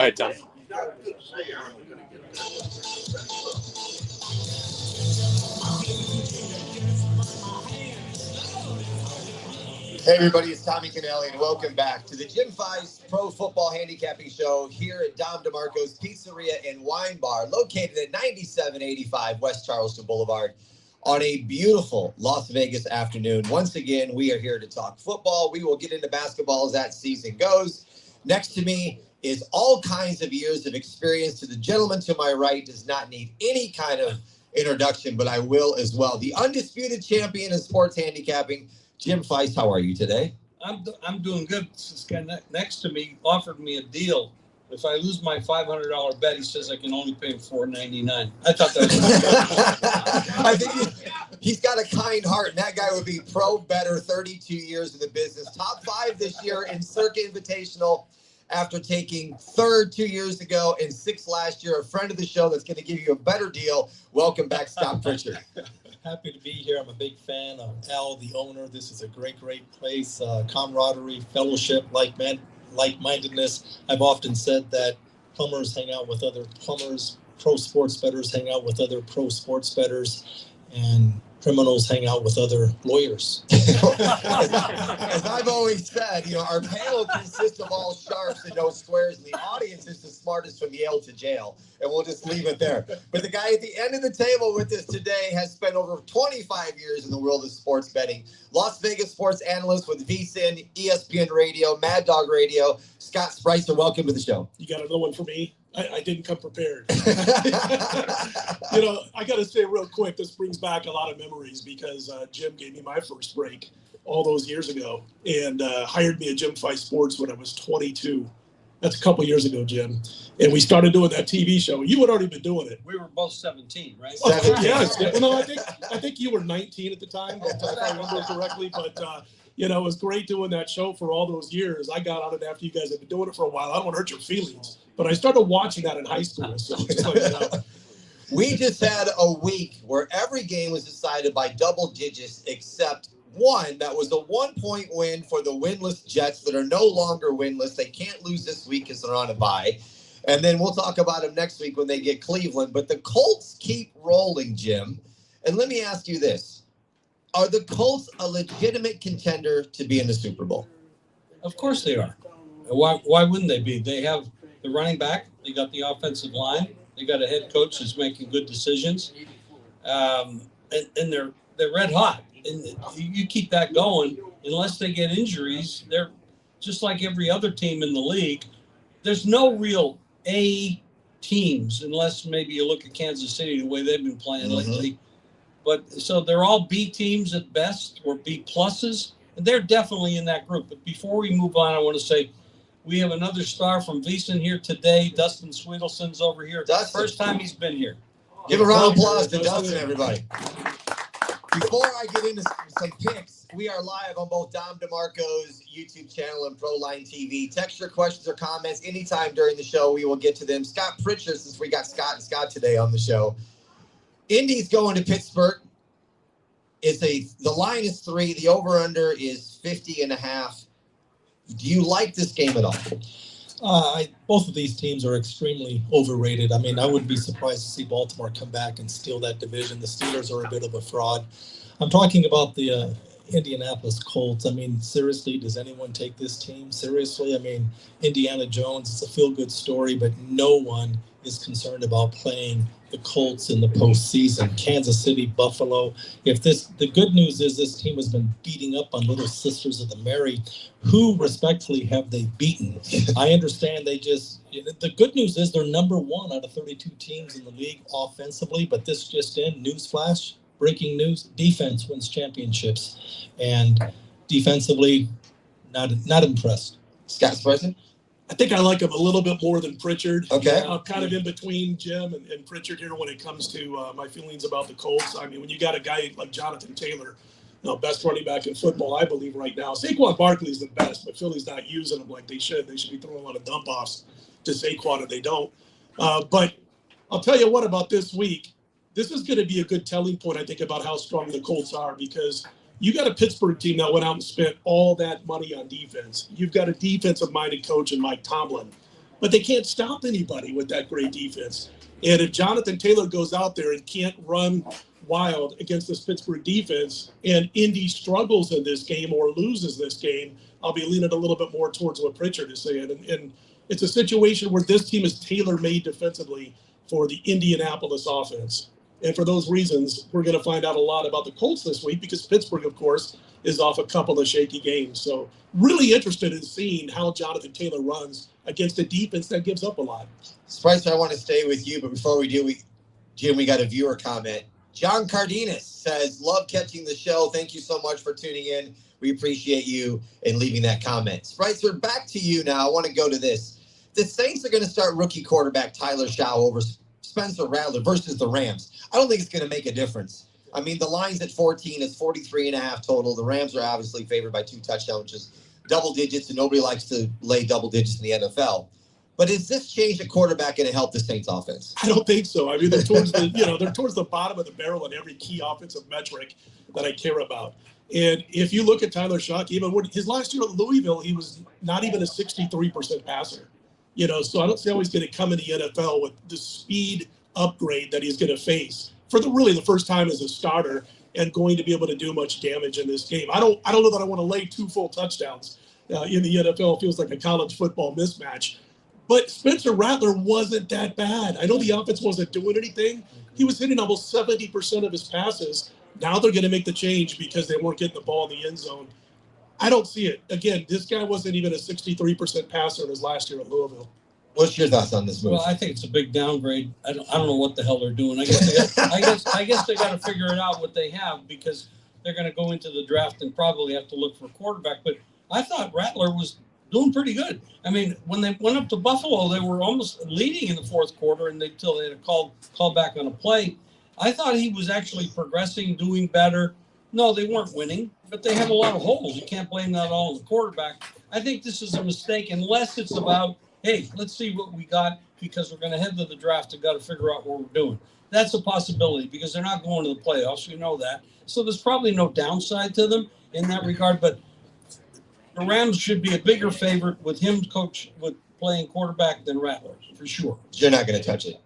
All right, Tom. Hey everybody, it's Tommy Canale and welcome back to the Feist Pro Football Handicapping Show here at DeMarco's Pizzeria and Wine Bar, located at 9785 West Charleston Boulevard on a beautiful Las Vegas afternoon. Once again, we are here to talk football. We will get into basketball as that season goes. Next to me is all kinds of years of experience. To the gentleman to my right does not need any kind of introduction, but I will as well. The undisputed champion in sports handicapping, Jim Feist, how are you today? I'm doing good. This guy next to me offered me a deal. If I lose my $500 bet, he says I can only pay him $4.99. I thought that was I think he's got a kind heart, and that guy would be pro better, 32 years in the business. Top 5 this year in Circa Invitational after taking 3rd 2 years ago and 6th last year. A friend of the show that's going to give you a better deal. Welcome back, Scott Pritchard. Happy to be here. I'm a big fan of Al, the owner. This is a great place. Camaraderie, fellowship, like-mindedness. I've often said that plumbers hang out with other plumbers, pro sports bettors hang out with other pro sports bettors, and criminals hang out with other lawyers. As I've always said, our panel consists of all sharps and no squares, and the audience is the smartest from Yale to jail. And we'll just leave it there. But the guy at the end of the table with us today has spent over 25 years in the world of sports betting. Las Vegas sports analyst with VSiN, ESPN Radio, Mad Dog Radio. Scott Spreitzer, welcome to the show. You got another one for me? I didn't come prepared. I got to say real quick, this brings back a lot of memories because Jim gave me my first break all those years ago and hired me at Jim Feist Sports when I was 22. That's a couple years ago, Jim. And we started doing that TV show. You had already been doing it. We were both 17, right? 17. Yes. No, I think you were 19 at the time, if I remember correctly. But, it was great doing that show for all those years. I got out of it after you guys had been doing it for a while. I don't want to hurt your feelings. But I started watching that in high school. So We just had a week where every game was decided by double digits except one. That was a 1-point win for the winless Jets that are no longer winless. They can't lose this week because they're on a bye. And then we'll talk about them next week when they get Cleveland. But the Colts keep rolling, Jim. And let me ask you this. Are the Colts a legitimate contender to be in the Super Bowl? Of course they are. Why wouldn't they be? They have the running back. They got the offensive line. They got a head coach who's making good decisions. And they're red hot. And you keep that going, unless they get injuries, they're just like every other team in the league. There's no real A teams, unless maybe you look at Kansas City, the way they've been playing lately. But so they're all B teams at best, or B pluses, and they're definitely in that group. But before we move on, I want to say we have another star from VSiN here today. Dustin Swedelson's over here. Dustin. First time he's been here. Give a round of applause to Dustin, everybody. Before I get into some picks, we are live on both Dom DeMarco's YouTube channel and Proline TV. Text your questions or comments anytime during the show. We will get to them. Scott Pritchard, since we got Scott and Scott today on the show. Indy's going to Pittsburgh. The line is 3. The over-under is 50.5. Do you like this game at all? Both of these teams are extremely overrated. I mean, I wouldn't be surprised to see Baltimore come back and steal that division. The Steelers are a bit of a fraud. I'm talking about the Indianapolis Colts. I mean, seriously, does anyone take this team seriously? I mean, Indiana Jones, it's a feel-good story, but no one is concerned about playing the Colts in the postseason. Kansas City, Buffalo. The good news is this team has been beating up on Little Sisters of the Mary. Who respectfully have they beaten? I understand the good news is they're number 1 out of 32 teams in the league offensively, but this just in, newsflash, breaking news, defense wins championships. And defensively, not impressed. Scott's present? I think I like him a little bit more than Pritchard. Okay. I'm kind of in between Jim and Pritchard here when it comes to my feelings about the Colts. I mean, when you got a guy like Jonathan Taylor, best running back in football, I believe, right now. Saquon Barkley is the best, but Philly's not using him like they should. They should be throwing a lot of dump-offs to Saquon, and they don't. But I'll tell you what about this week. This is going to be a good telling point, I think, about how strong the Colts are, because you got a Pittsburgh team that went out and spent all that money on defense. You've got a defensive-minded coach in Mike Tomlin. but they can't stop anybody with that great defense. And if Jonathan Taylor goes out there and can't run wild against this Pittsburgh defense, and Indy struggles in this game or loses this game, I'll be leaning a little bit more towards what Pritchard is saying. And it's a situation where this team is tailor-made defensively for the Indianapolis offense. And for those reasons, we're going to find out a lot about the Colts this week, because Pittsburgh, of course, is off a couple of shaky games. So really interested in seeing how Jonathan Taylor runs against a defense that gives up a lot. Spreitzer, I want to stay with you, but before we do, Jim, we got a viewer comment. John Cardenas says, love catching the show. Thank you so much for tuning in. We appreciate you and leaving that comment. Spreitzer, back to you now. I want to go to this. The Saints are going to start rookie quarterback Tyler Shaw over Spencer Rattler versus the Rams. I don't think it's going to make a difference. I mean, the line's at 14. It's 43.5 total. The Rams are obviously favored by 2 touchdowns, which is double digits, and nobody likes to lay double digits in the NFL. But is this change at quarterback going to help the Saints offense? I don't think so. I mean, they're towards the they're towards the bottom of the barrel in every key offensive metric that I care about. And if you look at Tyler Shaw, even when his last year at Louisville, he was not even a 63% passer. So I don't see how he's going to come in the NFL with the speed upgrade that he's going to face for the first time as a starter, and going to be able to do much damage in this game. I don't know that I want to lay 2 full touchdowns in the NFL. It feels like a college football mismatch. But Spencer Rattler wasn't that bad. I know the offense wasn't doing anything. He was hitting almost 70% of his passes. Now they're going to make the change because they weren't getting the ball in the end zone. I don't see it. Again, this guy wasn't even a 63% passer in his last year at Louisville. What's your thoughts on this move? Well, I think it's a big downgrade. I don't know what the hell they're doing. I guess they got to figure it out what they have, because they're going to go into the draft and probably have to look for a quarterback. But I thought Rattler was doing pretty good. I mean, when they went up to Buffalo, they were almost leading in the fourth quarter, and until they had a call back on a play. I thought he was actually progressing, doing better. No, they weren't winning, but they have a lot of holes. You can't blame that all on the quarterback. I think this is a mistake, unless it's about, hey, let's see what we got, because we're going to head to the draft and got to figure out what we're doing. That's a possibility, because they're not going to the playoffs. You know that. So there's probably no downside to them in that regard, but the Rams should be a bigger favorite with him with playing quarterback than Rattler, for sure. You're not going to touch it.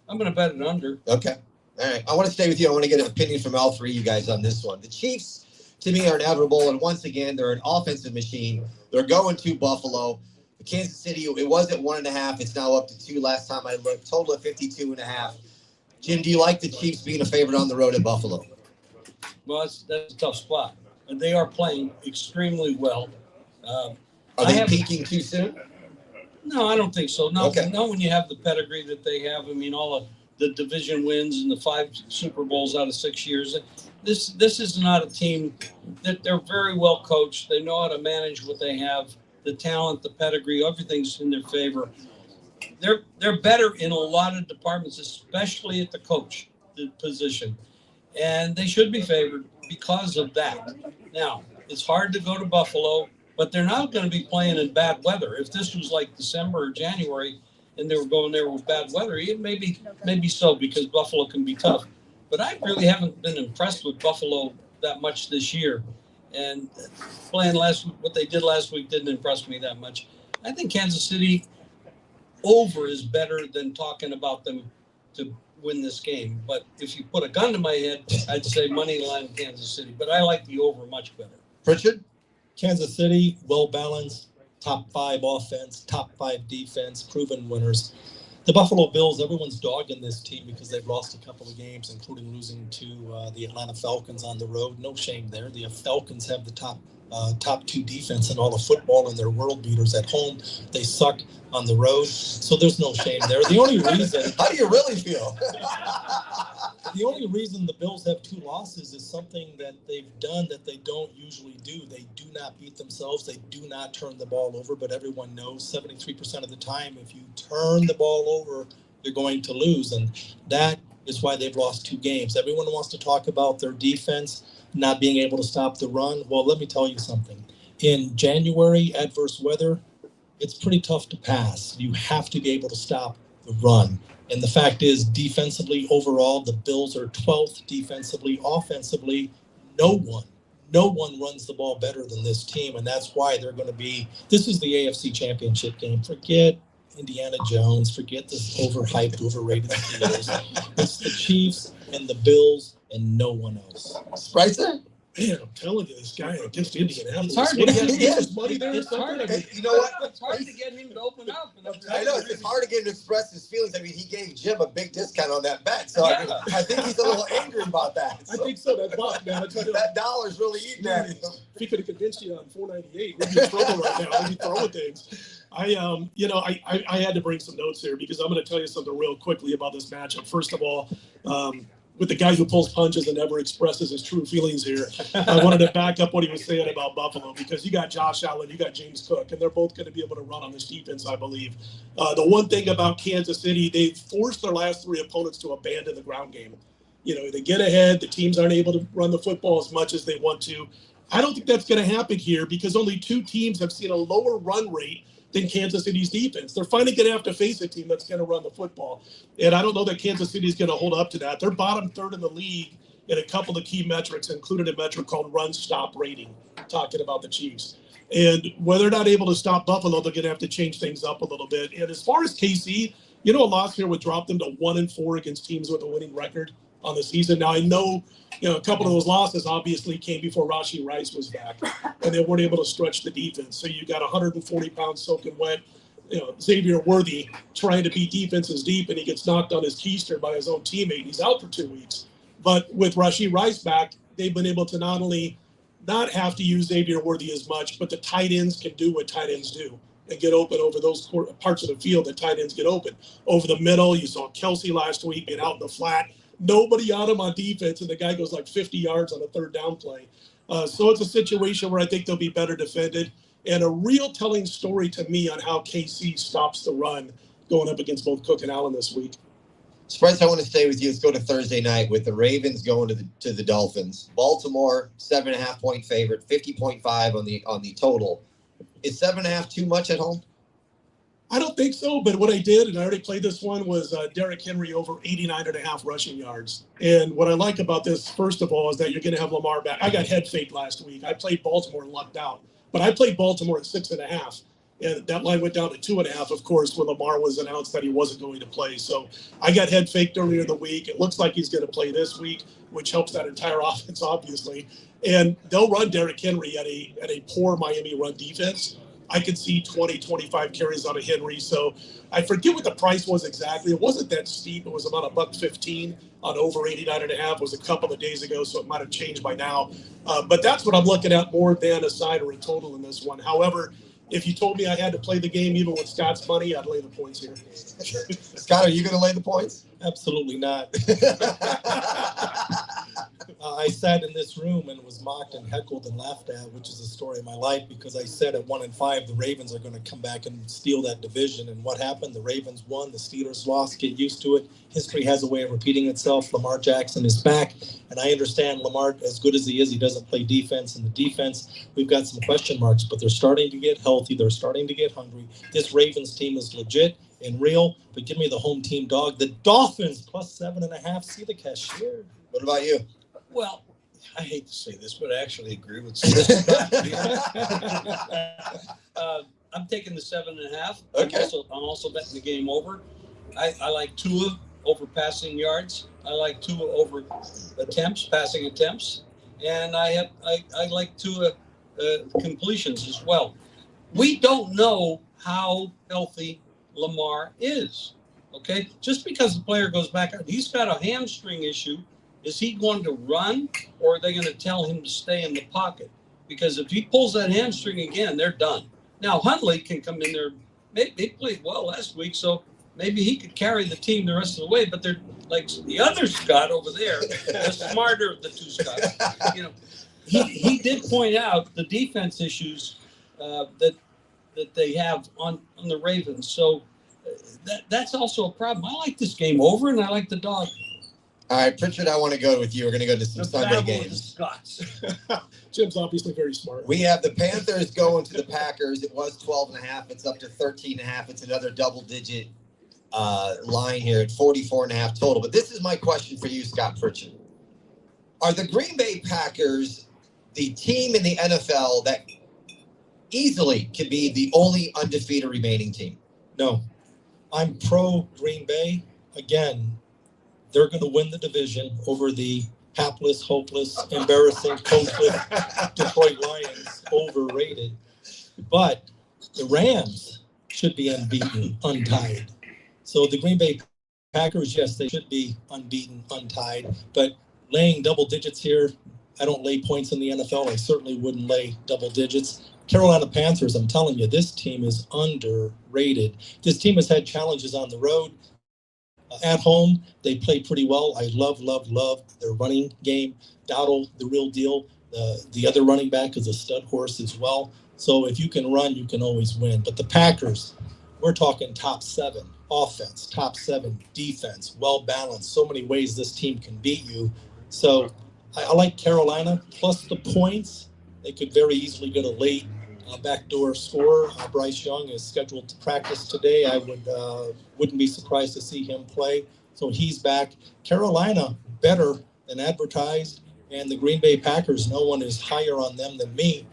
I'm going to bet it under. Okay. All right. I want to stay with you. I want to get an opinion from all three of you guys on this one. The Chiefs, to me, are inevitable. And once again, they're an offensive machine. They're going to Buffalo. Kansas City, it was at 1.5. It's now up to 2 last time I looked. Total of 52.5. Jim, do you like the Chiefs being a favorite on the road at Buffalo? Well, that's a tough spot. And they are playing extremely well. Are they peaking too soon? No, I don't think so. No, Okay. Not when you have the pedigree that they have. I mean, all of the division wins and the 5 Super Bowls out of 6 years. This is not a team that they're very well coached. They know how to manage what they have. The talent, the pedigree, everything's in their favor. They're better in a lot of departments, especially at the coach position. And they should be favored because of that. Now, it's hard to go to Buffalo, but they're not going to be playing in bad weather. If this was like December or January and they were going there with bad weather, it maybe so, because Buffalo can be tough. But I really haven't been impressed with Buffalo that much this year. And playing what they did last week didn't impress me that much. I think Kansas City over is better than talking about them to win this game. But if you put a gun to my head, I'd say money line Kansas City. But I like the over much better. Pritchard? Kansas City, well-balanced, top 5 offense, top 5 defense, proven winners. The Buffalo Bills, everyone's dogging this team because they've lost a couple of games, including losing to the Atlanta Falcons on the road. No shame there. The Falcons have the top 2 defense in all of football, and they're world beaters at home. They suck on the road, so there's no shame there. The only reason... How do you really feel? The only reason the Bills have 2 losses is something that they've done that they don't usually do. They do not beat themselves. They do not turn the ball over, but everyone knows 73% of the time, if you turn the ball over, you're going to lose. And that is why they've lost 2 games. Everyone wants to talk about their defense not being able to stop the run. Well, let me tell you something. In January, adverse weather, it's pretty tough to pass. You have to be able to stop the run. And the fact is, defensively, overall, the Bills are 12th defensively. Offensively, no one runs the ball better than this team, and that's why they're going to be – this is the AFC Championship game. Forget Indiana Jones. Forget this overhyped, overrated Steelers. It's the Chiefs and the Bills and no one else. Spreitzer? Man, I'm telling you, this guy against Indianapolis. It's hard to What get did he him- his money there or It's hard something? to You know what? It's hard to get him to open up. I know it's hard to get him to express his feelings. I mean, he gave Jim a big discount on that bet, so I, mean, Yeah. I think he's a little angry about that. I So think so. That buck, man. I tell you, that dollar's really eating at him. if he could have convinced you on 498, we'd be in trouble right now. We'd be throwing things. I had to bring some notes here because I'm going to tell you something real quickly about this matchup. First of all, with the guy who pulls punches and never expresses his true feelings here, I wanted to back up what he was saying about Buffalo because you got Josh Allen, you got James Cook, and they're both going to be able to run on this defense, I believe. The one thing about Kansas City, they've forced their last three opponents to abandon the ground game. They get ahead, the teams aren't able to run the football as much as they want to. I don't think that's going to happen here because only two teams have seen a lower run rate than Kansas City's defense. They're finally going to have to face a team that's going to run the football. And I don't know that Kansas City is going to hold up to that. They're bottom third in the league in a couple of key metrics, including a metric called run stop rating, talking about the Chiefs. And when they're not able to stop Buffalo, they're going to have to change things up a little bit. And as far as KC, a loss here would drop them to 1-4 against teams with a winning record on the season. Now, I know, a couple of those losses obviously came before Rashee Rice was back, and they weren't able to stretch the defense. So you got 140 pounds soaking wet, Xavier Worthy trying to beat defenses deep, and he gets knocked on his keister by his own teammate. He's out for 2 weeks. But with Rashee Rice back, they've been able to not only not have to use Xavier Worthy as much, but the tight ends can do what tight ends do and get open over those parts of the field that tight ends get open. Over the middle, you saw Kelsey last week get out in the flat. Nobody on him on defense, and the guy goes like 50 yards on a third down play. So it's a situation where I think they'll be better defended. And a real telling story to me on how KC stops the run going up against both Cook and Allen this week. Spreitzer, I want to stay with you. Let's go to Thursday night with the Ravens going to the Dolphins. Baltimore, 7.5-point favorite, 50.5 on the total. Is 7.5 too much at home? I don't think so, but what I did, and I already played this one, was Derrick Henry over 89.5 rushing yards. And what I like about this, first of all, is that you're going to have Lamar back. I got head faked last week. I played Baltimore and lucked out. But I played Baltimore at 6.5. And that line went down to 2.5, of course, when Lamar was announced that he wasn't going to play. So I got head faked earlier in the week. It looks like he's going to play this week, which helps that entire offense, obviously. And they'll run Derrick Henry at a poor Miami run defense. I could see 20, 25 carries out of Henry. So I forget what the price was exactly. It wasn't that steep. It was about $1.15 on over 89.5. It was a couple of days ago, so it might have changed by now. But that's what I'm looking at more than a side or a total in this one. However, if you told me I had to play the game even with Scott's money, I'd lay the points here. Scott, are you going to lay the points? Absolutely not. I sat in this room and was mocked and heckled and laughed at, which is the story of my life, because I said at 1-5, the Ravens are going to come back and steal that division. And what happened? The Ravens won, the Steelers lost. Get used to it. History has a way of repeating itself. Lamar Jackson is back, and I understand Lamar, as good as he is, he doesn't play defense. And the defense, we've got some question marks, but they're starting to get healthy. They're starting to get hungry. This Ravens team is legit and real, but give me the home team dog. The Dolphins plus 7.5. See the cashier. What about you? Well, I hate to say this, but I actually agree with I'm taking the 7.5. Okay. I'm also betting the game over. I like Tua over passing yards. I like Tua over passing attempts, and I like Tua completions as well. We don't know how healthy Lamar is. Okay, just because the player goes back, he's got a hamstring issue. Is he going to run, or are they going to tell him to stay in the pocket? Because if he pulls that hamstring again, they're done. Now, Huntley can come in there. They played well last week, so maybe he could carry the team the rest of the way. But they're like the other Scott over there, the smarter of the two Scotts. He did point out the defense issues that they have on the Ravens. So that's also a problem. I like this game over, and I like the dog. All right, Pritchard, I want to go with you. We're going to go to some Sunday games. Jim's obviously very smart. We have the Panthers going to the Packers. It was 12.5. It's up to 13.5. It's another double-digit line here at 44.5 total. But this is my question for you, Scott Pritchard. Are the Green Bay Packers the team in the NFL that easily could be the only undefeated remaining team? No. I'm pro Green Bay. Again, they're going to win the division over the hapless, hopeless, embarrassing, coachless Detroit Lions, overrated. But the Rams should be unbeaten, untied. So the Green Bay Packers, yes, they should be unbeaten, untied. But laying double digits here, I don't lay points in the NFL. I certainly wouldn't lay double digits. Carolina Panthers, I'm telling you, this team is underrated. This team has had challenges on the road. At home, they play pretty well. I love their running game. Dowdle, the real deal. The other running back is a stud horse as well. So if you can run, you can always win. But the Packers, we're talking top 7 offense, top 7 defense, well-balanced. So many ways this team can beat you. So I like Carolina plus the points. They could very easily get a late backdoor scorer. Bryce Young is scheduled to practice today. I wouldn't be surprised to see him play. So he's back. Carolina better than advertised, and the Green Bay Packers, no one is higher on them than me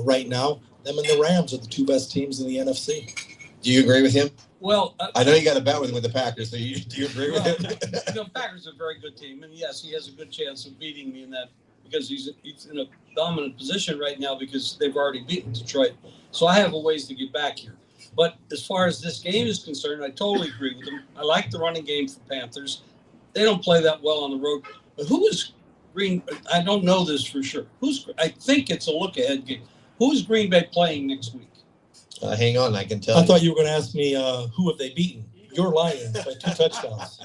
right now. Them and the Rams are the 2 best teams in the NFC. Do you agree with him? Well, I know you got a bet with him with the Packers, so do you agree with him? The Packers are a very good team, and yes, he has a good chance of beating me in that because he's in a dominant position right now because they've already beaten Detroit. So I have a ways to get back here. But as far as this game is concerned, I totally agree with him. I like the running game for Panthers. They don't play that well on the road. But who is Green? I don't know this for sure. I think it's a look-ahead game. Who's Green Bay playing next week? Hang on, I can tell I you. thought you were going to ask me who have they beaten? Your Lions by 2 touchdowns.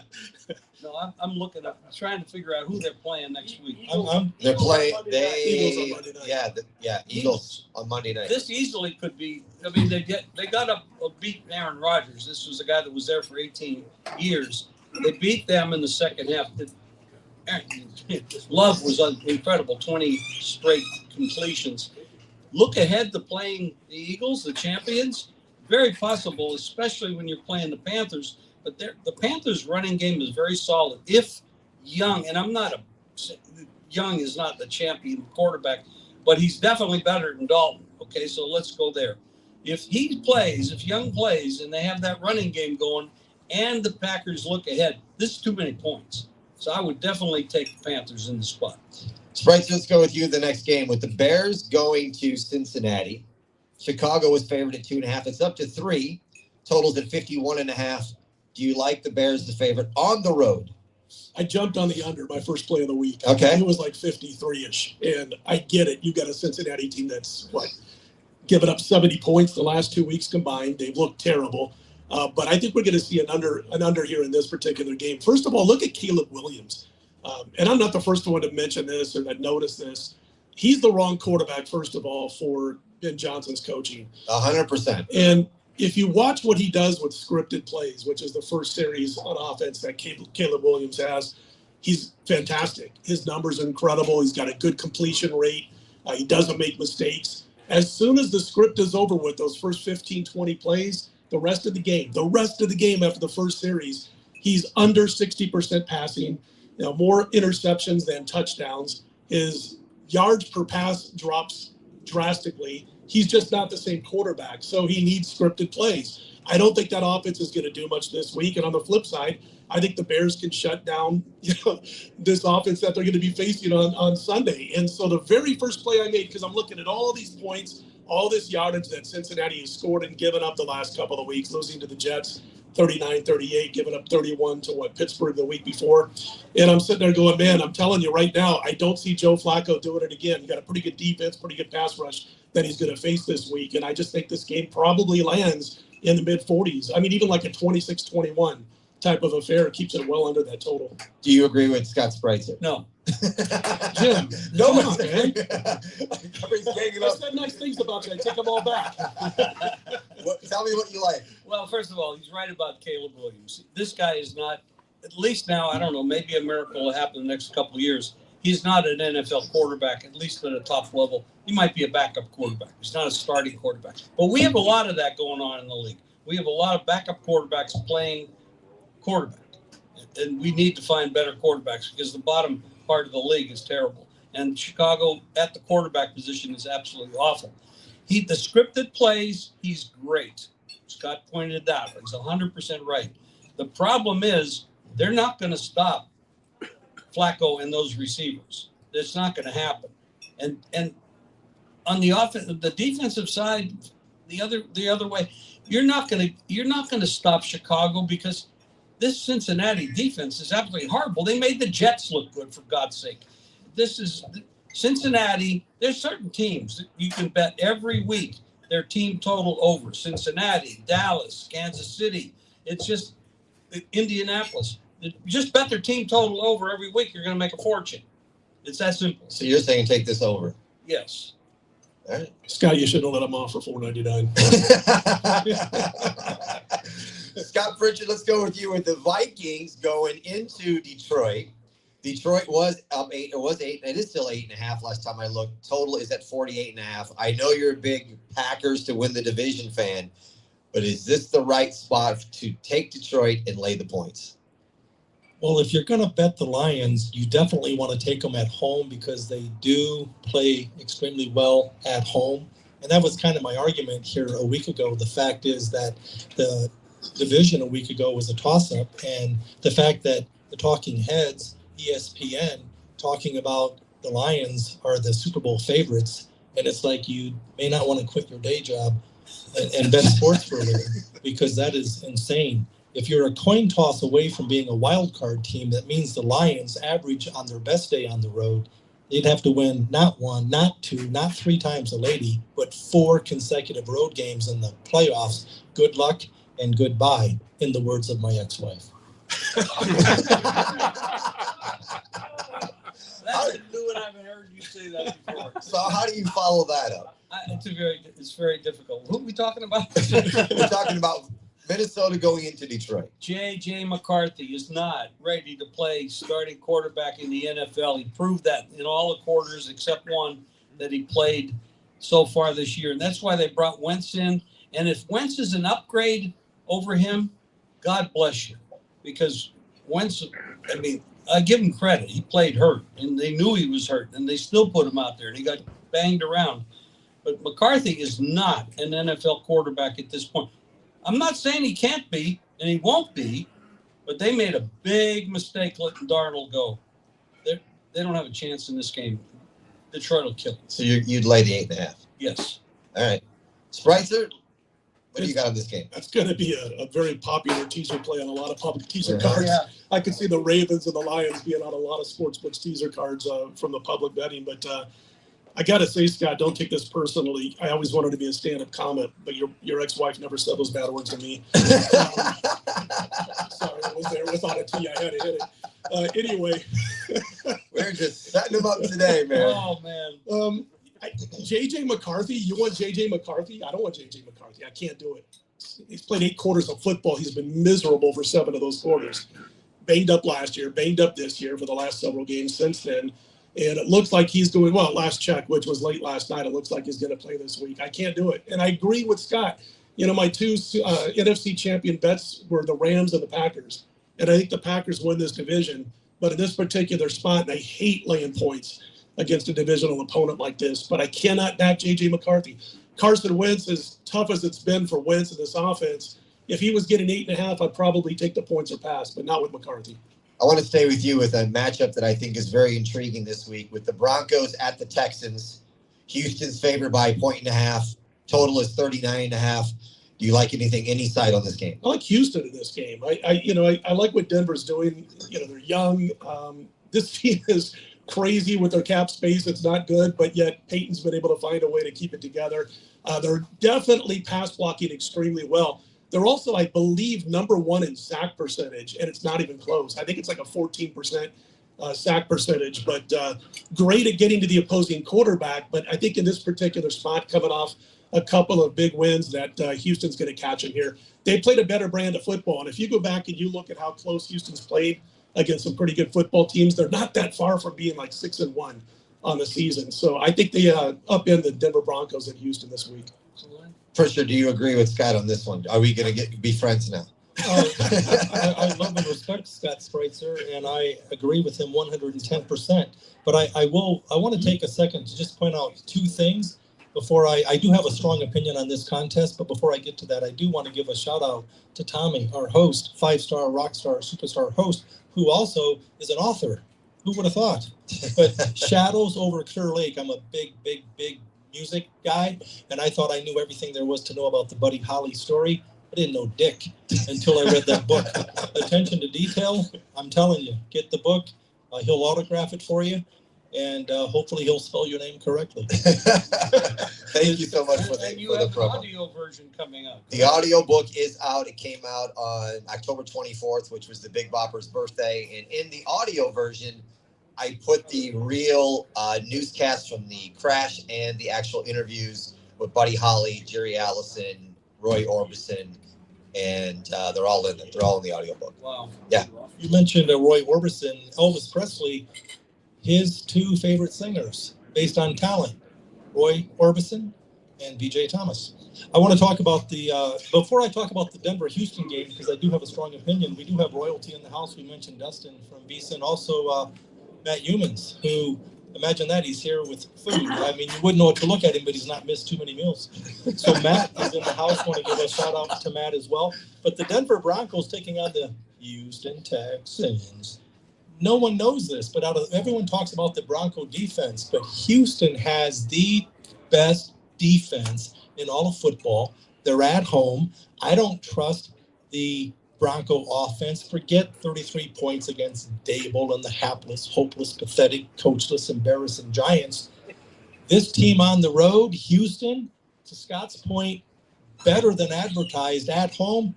No, I'm looking up, trying to figure out who they're playing next week. They're playing. Eagles on Monday night. Eagles on Monday night. This easily could be. I mean, they got a beat Aaron Rodgers. This was a guy that was there for 18 years. They beat them in the second half. Love was incredible. 20 straight completions. Look ahead to playing the Eagles, the champions. Very possible, especially when you're playing the Panthers. But the Panthers' running game is very solid. If Young, and Young is not the champion quarterback, but he's definitely better than Dalton. Okay, so let's go there. If Young plays, and they have that running game going, and the Packers look ahead, this is too many points. So I would definitely take the Panthers in the spot. Spreitzer, let's go with you the next game. With the Bears going to Cincinnati, Chicago was favored at 2.5. It's up to 3. Totals at 51.5. Do you like the Bears the favorite on the road? I jumped on the under my first play of the week. Okay. It was like 53-ish. And I get it. You've got a Cincinnati team that's, given up 70 points the last 2 weeks combined. They've looked terrible. But I think we're going to see an under here in this particular game. First of all, look at Caleb Williams. And I'm not the first one to mention this or that notice this. He's the wrong quarterback, first of all, for Ben Johnson's coaching. 100%. And if you watch what he does with scripted plays, which is the first series on offense that Caleb Williams has, he's fantastic. His numbers are incredible. He's got a good completion rate. He doesn't make mistakes. As soon as the script is over with, those first 15, 20 plays, the rest of the game after the first series, he's under 60% passing, more interceptions than touchdowns. His yards per pass drops drastically. He's just not the same quarterback, so he needs scripted plays. I don't think that offense is going to do much this week. And on the flip side, I think the Bears can shut down this offense that they're going to be facing on Sunday. And so the very first play I made, because I'm looking at all these points, all this yardage that Cincinnati has scored and given up the last couple of weeks, losing to the Jets 39-38, giving up 31 to Pittsburgh the week before. And I'm sitting there going, man, I'm telling you right now, I don't see Joe Flacco doing it again. You got a pretty good defense, pretty good pass rush that he's going to face this week. And I just think this game probably lands in the mid-40s. I mean, even like a 26-21 type of affair keeps it well under that total. Do you agree with Scott Spreitzer? No. Jim, No come one's on, man. I I said nice things about you. I take them all back. Tell me what you like. Well, first of all, he's right about Caleb Williams. This guy is not, at least now, I don't know, maybe a miracle will happen in the next couple of years. He's not an NFL quarterback, at least at a top level. He might be a backup quarterback. He's not a starting quarterback. But we have a lot of that going on in the league. We have a lot of backup quarterbacks playing quarterback. And we need to find better quarterbacks because the bottom part of the league is terrible. And Chicago at the quarterback position is absolutely awful. The scripted plays, he's great. Scott pointed it out. He's 100% right. The problem is they're not going to stop Flacco and those receivers. It's not going to happen. And on the defensive side, the other way, you're not going to stop Chicago because this Cincinnati defense is absolutely horrible. They made the Jets look good, for God's sake. This is Cincinnati. There's certain teams that you can bet every week their team total over. Cincinnati, Dallas, Kansas City. It's just Indianapolis. Just bet their team total over every week. You're going to make a fortune. It's that simple. So you're saying take this over? Yes. All right. Scott, you should have let him off for $4.99. Scott Pritchard, let's go with you with the Vikings going into Detroit. Detroit was up 8. It was 8. It is still 8.5 last time I looked. Total is at 48.5. I know you're a big Packers to win the division fan, but is this the right spot to take Detroit and lay the points? Well, if you're going to bet the Lions, you definitely want to take them at home because they do play extremely well at home. And that was kind of my argument here a week ago. The fact is that the division a week ago was a toss-up, and the fact that the talking heads, ESPN, talking about the Lions are the Super Bowl favorites, and it's like you may not want to quit your day job and bet sports for a living because that is insane. If you're a coin toss away from being a wild card team, that means the Lions average on their best day on the road, they'd have to win not 1, not 2, not 3 times a lady, but 4 consecutive road games in the playoffs. Good luck and goodbye, in the words of my ex-wife. That's new, and I haven't heard you say that before. So how do you follow that up? It's very difficult. Who are we talking about? We're talking about Minnesota going into Detroit. J.J. McCarthy is not ready to play starting quarterback in the NFL. He proved that in all the quarters except one that he played so far this year. And that's why they brought Wentz in. And if Wentz is an upgrade over him, God bless you. Because Wentz, I mean, I give him credit. He played hurt, and they knew he was hurt, and they still put him out there, and he got banged around. But McCarthy is not an NFL quarterback at this point. I'm not saying he can't be, and he won't be, but they made a big mistake letting Darnold go. They don't have a chance in this game. Detroit will kill him. So you'd lay the 8.5. Yes. All right. Spreitzer, what do you got on this game? That's going to be a very popular teaser play on a lot of public teaser cards. Yeah. I could see the Ravens and the Lions being on a lot of sportsbooks teaser cards from the public betting. But I got to say, Scott, don't take this personally. I always wanted to be a stand-up comic, but your ex-wife never said those bad words to me. Sorry, it was on a tee. I had to hit it. Anyway. We're just setting them up today, man. Oh, man. J.J. McCarthy, you want J.J. McCarthy? I don't want J.J. McCarthy. I can't do it. He's played 8 quarters of football. He's been miserable for 7 of those quarters. Banged up last year, banged up this year for the last several games since then. And it looks like he's doing well. Last check, which was late last night, it looks like he's going to play this week. I can't do it. And I agree with Scott. You know, my 2 NFC champion bets were the Rams and the Packers. And I think the Packers win this division. But in this particular spot, and I hate laying points against a divisional opponent like this, but I cannot back J.J. McCarthy. Carson Wentz, as tough as it's been for Wentz in this offense, if he was getting 8.5, I'd probably take the points or pass, but not with McCarthy. I want to stay with you with a matchup that I think is very intriguing this week with the Broncos at the Texans. Houston's favored by 1.5. Total is 39.5. Do you like any side on this game? I like Houston in this game. I like what Denver's doing. You know, they're young. This team is crazy with their cap space. It's not good, but yet Peyton's been able to find a way to keep it together. They're definitely pass blocking extremely well. They're also, I believe, number 1 in sack percentage, and it's not even close. I think it's like a 14% sack percentage, but great at getting to the opposing quarterback. But I think in this particular spot, coming off a couple of big wins, that Houston's going to catch him here. They played a better brand of football, and if you go back and you look at how close Houston's played against some pretty good football teams, they're not that far from being like 6-1 on the season. So I think they upend the Denver Broncos at Houston this week. Pritchard, do you agree with Scott on this one? Are we going to be friends now? I love and respect Scott Spreitzer, and I agree with him 110%. But I want to take a second to just point out 2 things. before I do have a strong opinion on this contest, but before I get to that, I do want to give a shout out to Tommy, our host, 5-star, rock star, superstar host, who also is an author. Who would have thought? But Shadows Over Clear Lake, I'm a big music guy, and I thought I knew everything there was to know about the Buddy Holly story. I didn't know dick until I read that book. Attention to detail, I'm telling you, get the book. He'll autograph it for you, and hopefully he'll spell your name correctly. Thank you so much for And you the have an promo. audio version coming up. The audio book is out. It came out on October 24th, which was the Big Bopper's birthday. And in the audio version, I put the real newscast from the crash and the actual interviews with Buddy Holly, Jerry Allison, Roy Orbison, and they're all in it. They're all in the audio book. Wow. Yeah. You mentioned Roy Orbison, Elvis Presley, his two favorite singers based on talent, Roy Orbison and B.J. Thomas. I want to talk about before I talk about the Denver-Houston game, because I do have a strong opinion, we do have royalty in the house. We mentioned Dustin from Beeson, also Matt Humans, who, imagine that, he's here with food. I mean, you wouldn't know what to look at him, but he's not missed too many meals. So Matt is in the house. Want to give a shout out to Matt as well. But the Denver Broncos taking on the Houston Texans. No one knows this, but everyone talks about the Bronco defense, but Houston has the best defense in all of football. They're at home. I don't trust the Bronco offense. Forget 33 points against Dable and the hapless, hopeless, pathetic, coachless, embarrassing Giants. This team on the road, Houston, to Scott's point, better than advertised at home.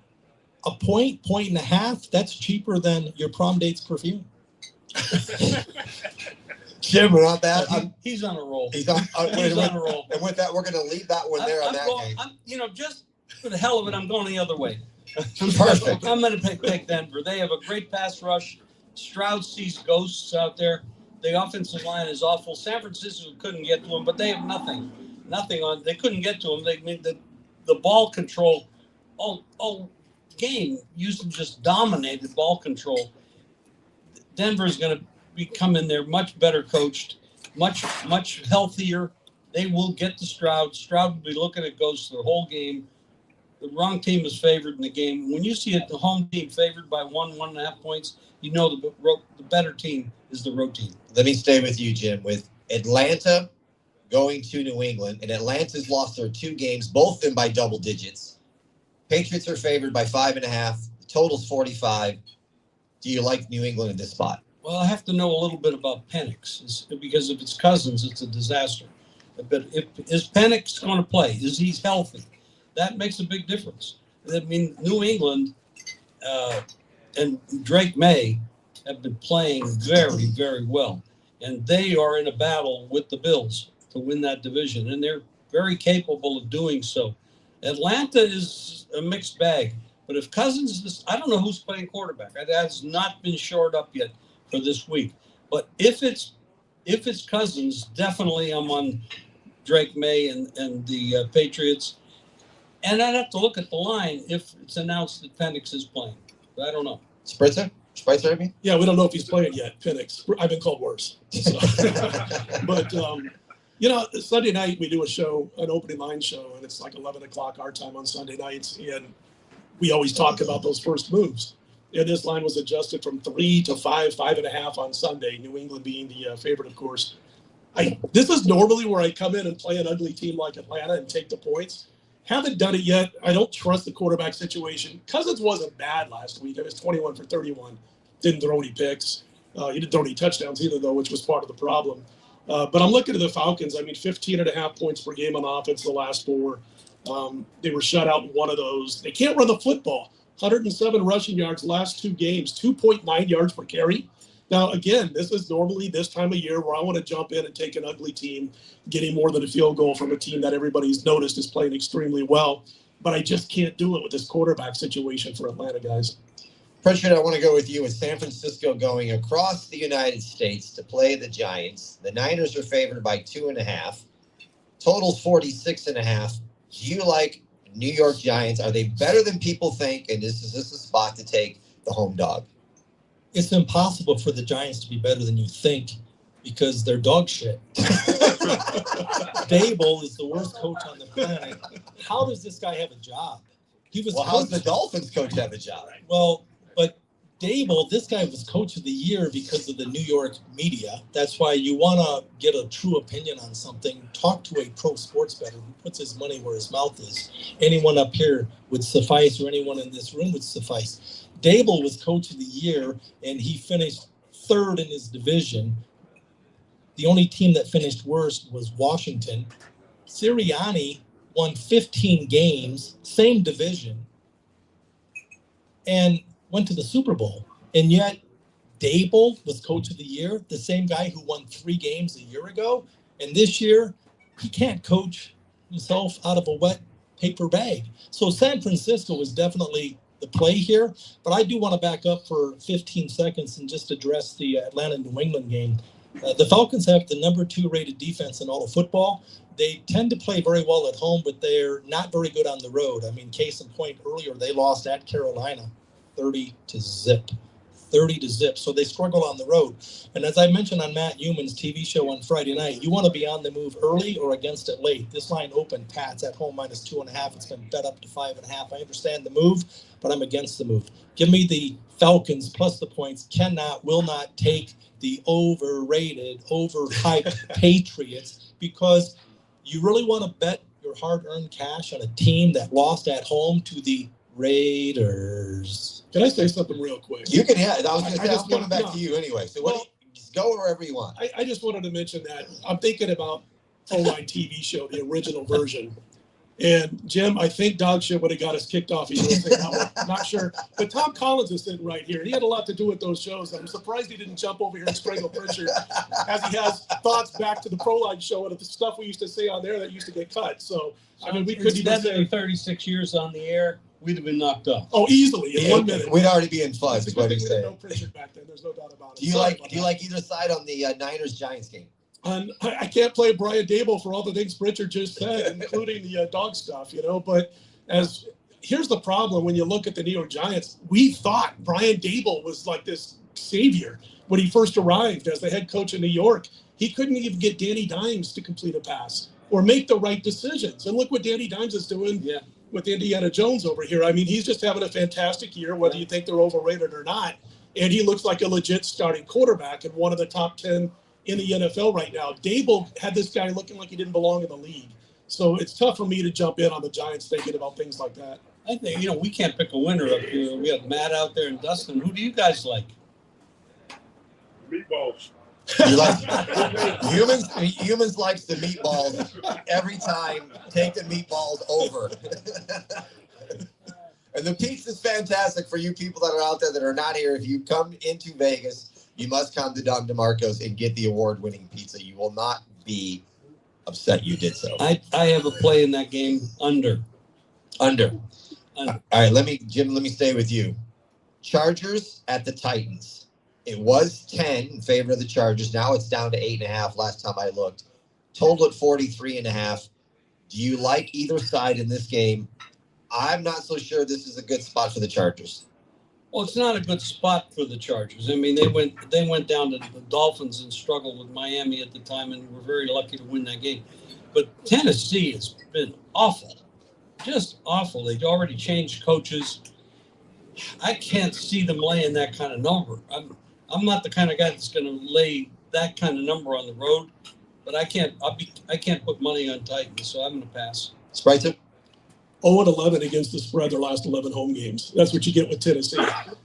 A point and a half, that's cheaper than your prom date's perfume. Jim, we're not that. He's on a roll. He's on a roll. And with that, we're going to leave that one there on that game. Just for the hell of it, I'm going the other way. Perfect. I'm going to pick Denver. They have a great pass rush. Stroud sees ghosts out there. The offensive line is awful. San Francisco couldn't get to him, but they have nothing on. They couldn't get to him. The ball control all game. Houston just dominated ball control. Denver is going to come in there much better coached, much healthier. They will get to Stroud. Stroud will be looking at ghosts the whole game. The wrong team is favored in the game. When you see the home team favored by 1.5 points, you know the better team is the road team. Let me stay with you, Jim. With Atlanta going to New England, and Atlanta's lost their 2 games, both of them by double digits. Patriots are favored by 5.5. The total's 45. Do you like New England in this spot? Well, I have to know a little bit about Penix, because if it's Cousins, it's a disaster. But is Penix going to play? Is he healthy? That makes a big difference. I mean, New England and Drake May have been playing very, very well. And they are in a battle with the Bills to win that division. And they're very capable of doing so. Atlanta is a mixed bag. But if Cousins is, I don't know who's playing quarterback. That has not been shored up yet for this week. But if it's Cousins, definitely I'm on Drake May and the Patriots. And I'd have to look at the line if it's announced that Penix is playing. But I don't know. Spreitzer, I mean? Yeah, we don't know if he's playing yet, Penix. I've been called worse. So. But, Sunday night we do a show, an opening line show, and it's like 11 o'clock our time on Sunday nights. And we always talk about those first moves. And this line was adjusted from 3 to 5, 5.5 on Sunday, New England being the favorite, of course. This is normally where I come in and play an ugly team like Atlanta and take the points. Haven't done it yet. I don't trust the quarterback situation. Cousins wasn't bad last week. It was 21 for 31. Didn't throw any picks. He didn't throw any touchdowns either, though, which was part of the problem. But I'm looking at the Falcons. 15.5 points per game on offense the last 4. They were shut out in one of those. They can't run the football. 107 rushing yards last 2 games, 2.9 yards per carry. Now, again, this is normally this time of year where I want to jump in and take an ugly team, getting more than a field goal from a team that everybody's noticed is playing extremely well. But I just can't do it with this quarterback situation for Atlanta, guys. Pritchard, I want to go with you with San Francisco going across the United States to play the Giants. The Niners are favored by 2.5. Total's 46.5. Do you like New York Giants? Are they better than people think? And is this a spot to take the home dog? It's impossible for the Giants to be better than you think because they're dog shit. Dable is the worst coach on the planet. How does this guy have a job? He was. Well, how's the Dolphins coach have a job? Well, but Dable, this guy was coach of the year because of the New York media. That's why you want to get a true opinion on something. Talk to a pro sports bettor who puts his money where his mouth is. Anyone up here would suffice, or anyone in this room would suffice. Dable was coach of the year, and he finished third in his division. The only team that finished worst was Washington. Sirianni won 15 games, same division, and went to the Super Bowl. And yet Dable was coach of the year, the same guy who won 3 games a year ago. And this year, he can't coach himself out of a wet paper bag. So San Francisco is definitely the play here. But I do want to back up for 15 seconds and just address the Atlanta-New England game. The Falcons have the number 2 rated defense in all of football. They tend to play very well at home, but they're not very good on the road. I mean, case in point, earlier they lost at Carolina 30-0. 30-0. So they struggle on the road. And as I mentioned on Matt Human's TV show on Friday night, you want to be on the move early or against it late. This line opened Pats at home -2.5. It's been bet up to 5.5. I understand the move, but I'm against the move. Give me the Falcons plus the points. Will not take the overrated, overhyped Patriots, because you really want to bet your hard-earned cash on a team that lost at home to the Raiders. Can I say something real quick? You can, yeah. I was going to say, I'm coming back to you anyway. So just go wherever you want. I just wanted to mention that I'm thinking about O-Line TV show, the original version. And Jim, I think dog shit would have got us kicked off. I'm not sure. But Tom Collins is sitting right here. He had a lot to do with those shows. I'm surprised he didn't jump over here and strangle Pritchard, as he has thoughts back to the Pro-Line show and the stuff we used to say on there that used to get cut. So, I mean, we could even say 36 years on the air, we'd have been knocked off. Oh, easily in 1 minute. We'd already be in fuzz. Is what he's saying. No Pritchard back then. There's no doubt about it. Do you like either side on the Niners-Giants game? I can't play Brian Dable for all the things Pritchard just said, including the dog stuff, But here's the problem when you look at the New York Giants. We thought Brian Dable was like this savior when he first arrived as the head coach in New York. He couldn't even get Danny Dimes to complete a pass or make the right decisions. And look what Danny Dimes is doing with Indiana Jones over here. I mean, he's just having a fantastic year, whether you think they're overrated or not. And he looks like a legit starting quarterback and one of the top 10 in the NFL right now. Dable had this guy looking like he didn't belong in the league. So it's tough for me to jump in on the Giants thinking about things like that. I think, we can't pick a winner up here. We have Matt out there and Dustin. Who do you guys like? Meatballs. You like humans likes the meatballs every time. Take the meatballs over. And the pizza's fantastic for you people that are out there that are not here. If you come into Vegas, you must come to DeMarco's and get the award-winning pizza. You will not be upset you did so. I have a play in that game under. All right, let me stay with you. Chargers at the Titans. It was 10 in favor of the Chargers. Now it's down to 8.5 last time I looked. Total at 43.5. Do you like either side in this game? I'm not so sure this is a good spot for the Chargers. Well, it's not a good spot for the Chargers. I mean, they went down to the Dolphins and struggled with Miami at the time, and were very lucky to win that game. But Tennessee has been awful, just awful. They've already changed coaches. I can't see them laying that kind of number. I'm not the kind of guy that's going to lay that kind of number on the road, but I can't put money on Titans, so I'm going to pass. Spreitzer? 0-11 against the spread their last 11 home games. That's what you get with Tennessee.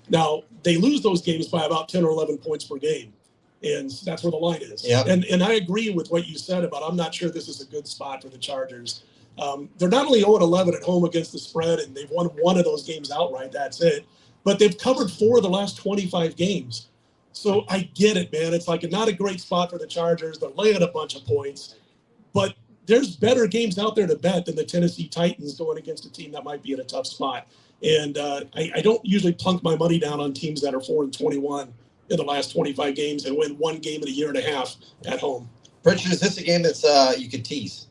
Now, they lose those games by about 10 or 11 points per game, and that's where the line is. Yeah. And I agree with what you said about I'm not sure this is a good spot for the Chargers. They're not only 0-11 at home against the spread, and they've won one of those games outright, that's it, but they've covered 4 of the last 25 games. So I get it, man. It's like not a great spot for the Chargers. They're laying a bunch of points, but there's better games out there to bet than the Tennessee Titans going against a team that might be in a tough spot. And I don't usually plunk my money down on teams that are 4-21 in the last 25 games and win one game in a year and a half at home. Pritchard, is this a game that's you could tease?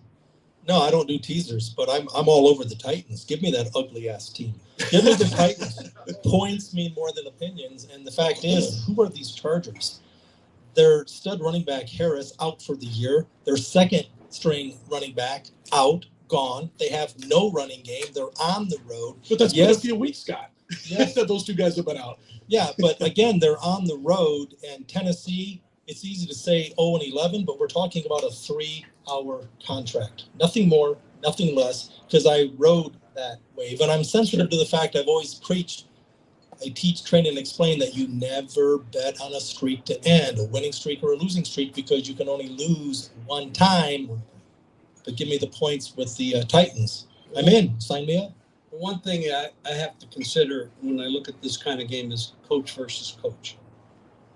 No, I don't do teasers, but I'm all over the Titans. Give me that ugly ass team. Give me the Titans. Points mean more than opinions, and the fact is, who are these Chargers? their stud running back Harris out for the year. Their second string running back out, gone. They have no running game. They're on the road. But that's been a few weeks, Scott. Yes. That those two guys have been out. Yeah, but again, they're on the road, and Tennessee, it's easy to say 0-11, but we're talking about a 3-hour contract. Nothing more, nothing less, because I rode that wave. And I'm sensitive to the fact I've always preached, I teach, train, and explain that you never bet on a streak to end, a winning streak or a losing streak, because you can only lose one time. But give me the points with the Titans. I'm in. Sign me up. One thing I have to consider when I look at this kind of game is coach versus coach.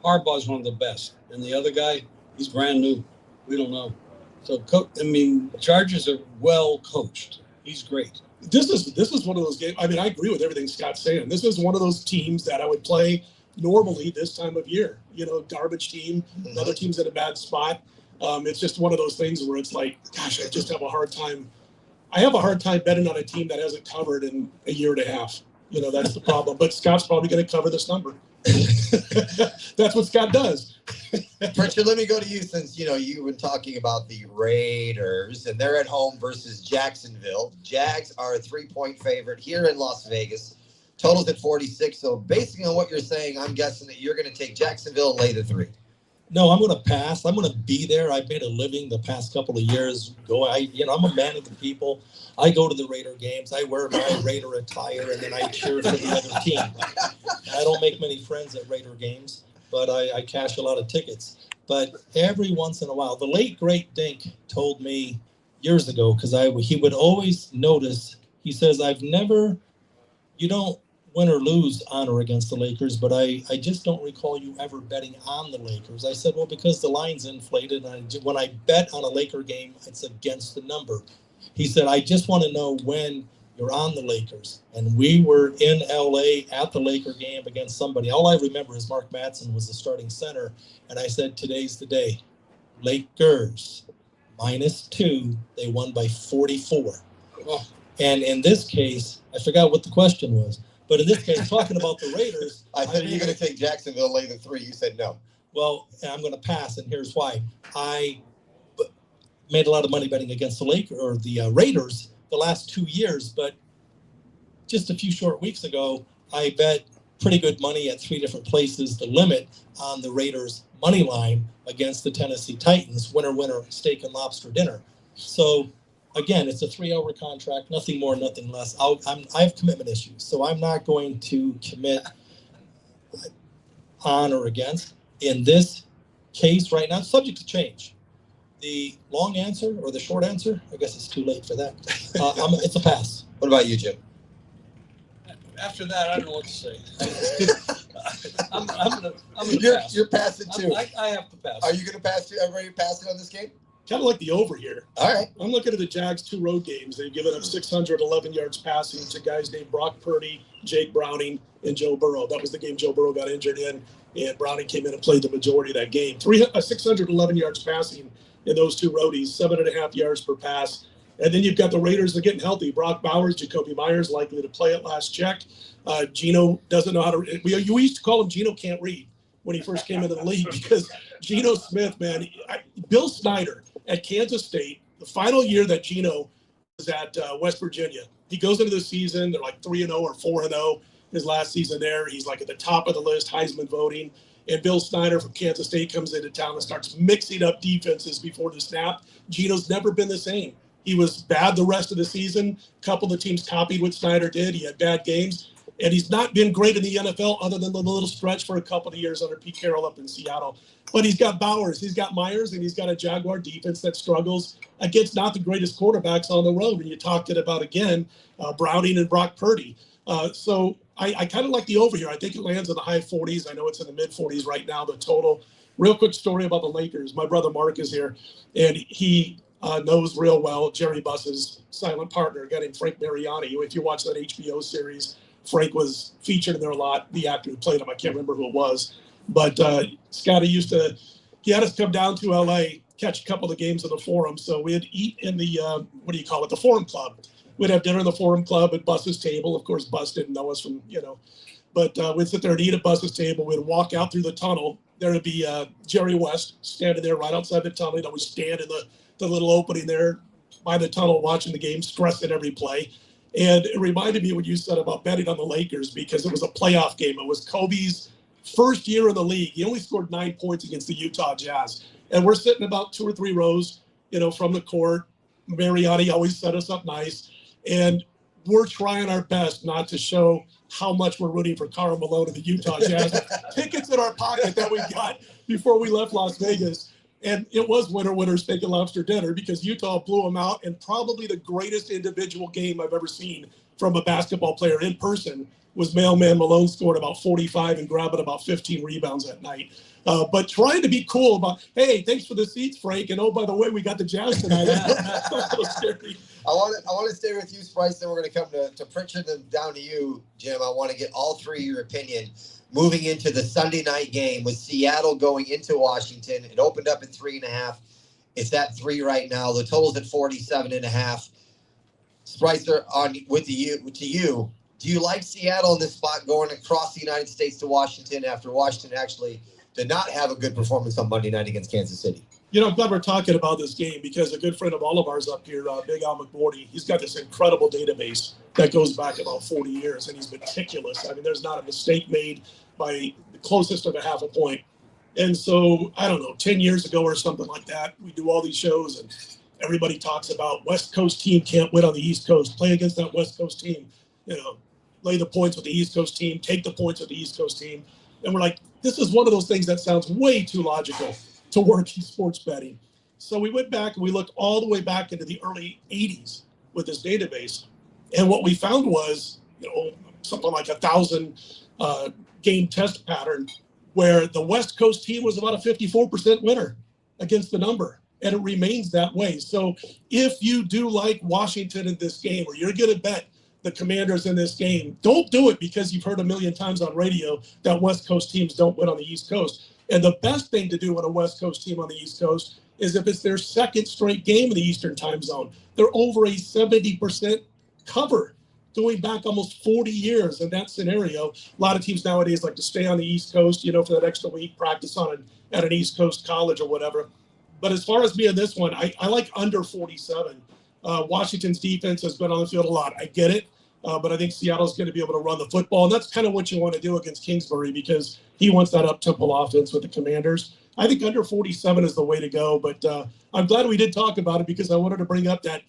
Harbaugh's one of the best, and the other guy, he's brand new. We don't know. So, Chargers are well coached. He's great. This is one of those games. I mean, I agree with everything Scott's saying. This is one of those teams that I would play normally this time of year. You know, garbage team. Another team's in a bad spot. It's just one of those things where it's like, gosh, I just have a hard time. I have a hard time betting on a team that hasn't covered in a year and a half. You know, that's the problem. But Scott's probably going to cover this number. That's what Scott does. Pritchard, let me go to you, since you've been talking about the Raiders, and they're at home versus Jacksonville. Jags are a 3-point favorite here in Las Vegas. Total's at 46. So based on what you're saying, I'm guessing that you're going to take Jacksonville and lay the 3. No, I'm going to pass. I'm going to be there. I've made a living the past couple of years. I'm a man of the people. I go to the Raider games. I wear my Raider attire, and then I cheer for the other team. I don't make many friends at Raider games, but I cash a lot of tickets. But every once in a while, the late, great Dink told me years ago, because he would always notice, he says, you don't win or lose on or against the Lakers, but I just don't recall you ever betting on the Lakers. I said, well, because the line's inflated, and when I bet on a Laker game, it's against the number. He said, I just want to know when you're on the Lakers. And we were in L.A. at the Laker game against somebody. All I remember is Mark Madsen was the starting center, and I said, today's the day. Lakers, -2. They won by 44. Oh. And in this case, I forgot what the question was. But in this case, talking about the Raiders, I said, are you going to take Jacksonville, lay the 3? You said no. Well, I'm going to pass, and here's why. I made a lot of money betting against the Raiders the last 2 years, but just a few short weeks ago, I bet pretty good money at 3 different places, the limit on the Raiders money line against the Tennessee Titans, winner, steak and lobster dinner. So again, it's a 3-hour contract, nothing more, nothing less. I have commitment issues, so I'm not going to commit on or against. In this case right now, it's subject to change. The long answer or the short answer, I guess it's too late for that. It's a pass. What about you, Jim? After that, I don't know what to say. I'm gonna pass. You're passing too. I have to pass. Are you going to pass too? Everybody passing on this game? Kind of like the over here. All right. I'm looking at the Jags' 2 road games. They've given up 611 yards passing to guys named Brock Purdy, Jake Browning, and Joe Burrow. That was the game Joe Burrow got injured in, and Browning came in and played the majority of that game. 611 yards passing in those 2 roadies, 7.5 yards per pass. And then you've got the Raiders. They're getting healthy. Brock Bowers, Jacoby Myers likely to play at last check. Geno doesn't know how to – we used to call him Geno can't read when he first came into the league, because Geno Smith, man, Bill Snyder at Kansas State, the final year that Geno was at West Virginia, he goes into the season, they're like 3-0 or 4-0 his last season there. He's like at the top of the list, Heisman voting. And Bill Snyder from Kansas State comes into town and starts mixing up defenses before the snap. Geno's never been the same. He was bad the rest of the season. A couple of the teams copied what Snyder did. He had bad games. And he's not been great in the NFL other than the little stretch for a couple of years under Pete Carroll up in Seattle. But he's got Bowers, he's got Myers, and he's got a Jaguar defense that struggles against not the greatest quarterbacks on the road. And you talked it about, again, Browning and Brock Purdy. So I kind of like the over here. I think it lands in the high 40s. I know it's in the mid 40s right now, the total. Real quick story about the Lakers. My brother Mark is here, and he knows real well Jerry Buss's silent partner, a guy named Frank Mariani. If you watch that HBO series, Frank was featured in there a lot. The actor who played him, I can't remember who it was. But Scotty he had us come down to L.A., catch a couple of the games in the Forum. So we'd eat in the, the Forum Club. We'd have dinner in the Forum Club at Buss's table. Of course, Buss didn't know us from, but we'd sit there and eat at Buss's table. We'd walk out through the tunnel there would be Jerry West standing there right outside the tunnel. He'd always stand in the little opening there by the tunnel watching the game, stressing every play. And it reminded me what you said about betting on the Lakers, because it was a playoff game. It was Kobe's first year in the league. He only scored 9 points against the Utah Jazz. And we're sitting about 2 or 3 rows, from the court. Mariani always set us up nice. And we're trying our best not to show how much we're rooting for Karl Malone and the Utah Jazz. Tickets in our pocket that we got before we left Las Vegas. And it was winner, steak and lobster dinner, because Utah blew them out. And probably the greatest individual game I've ever seen from a basketball player in person was Mailman Malone scored about 45 and grabbing about 15 rebounds that night. But trying to be cool about, hey, thanks for the seats, Frank. And, oh, by the way, we got the Jazz tonight. I want to stay with you, Spreitzer. Then we're going to come to Pritchard and down to you, Jim. I want to get all three of your opinion. Moving into the Sunday night game with Seattle going into Washington. It opened up at 3.5. It's at 3 right now. The total's at 47.5. Spreitzer, to you. Do you like Seattle in this spot going across the United States to Washington after Washington actually did not have a good performance on Monday night against Kansas City? I'm glad we're talking about this game, because a good friend of all of ours up here, Big Al McBordy, he's got this incredible database that goes back about 40 years, and he's meticulous. I mean, there's not a mistake made by the closest of a half a point. And so, I don't know, 10 years ago or something like that, we do all these shows, and everybody talks about West Coast team can't win on the East Coast. Play against that West Coast team, lay the points with the East Coast team, take the points with the East Coast team. And we're like, this is one of those things that sounds way too logical to work in sports betting. So we went back and we looked all the way back into the early 80s with this database. And what we found was, something like 1,000 game test pattern where the West Coast team was about a 54% winner against the number. And it remains that way. So if you do like Washington in this game, or you're going to bet the Commanders in this game, don't do it because you've heard a million times on radio that West Coast teams don't win on the East Coast. And the best thing to do on a West Coast team on the East Coast is if it's their second straight game in the Eastern time zone. They're over a 70% cover going back almost 40 years in that scenario. A lot of teams nowadays like to stay on the East Coast, for that extra week, practice at an East Coast college or whatever. But as far as me in this one, I like under 47. Washington's defense has been on the field a lot. I get it. But I think Seattle's going to be able to run the football. And that's kind of what you want to do against Kingsbury, because he wants that up-tempo offense with the Commanders. I think under 47 is the way to go. But I'm glad we did talk about it, because I wanted to bring up that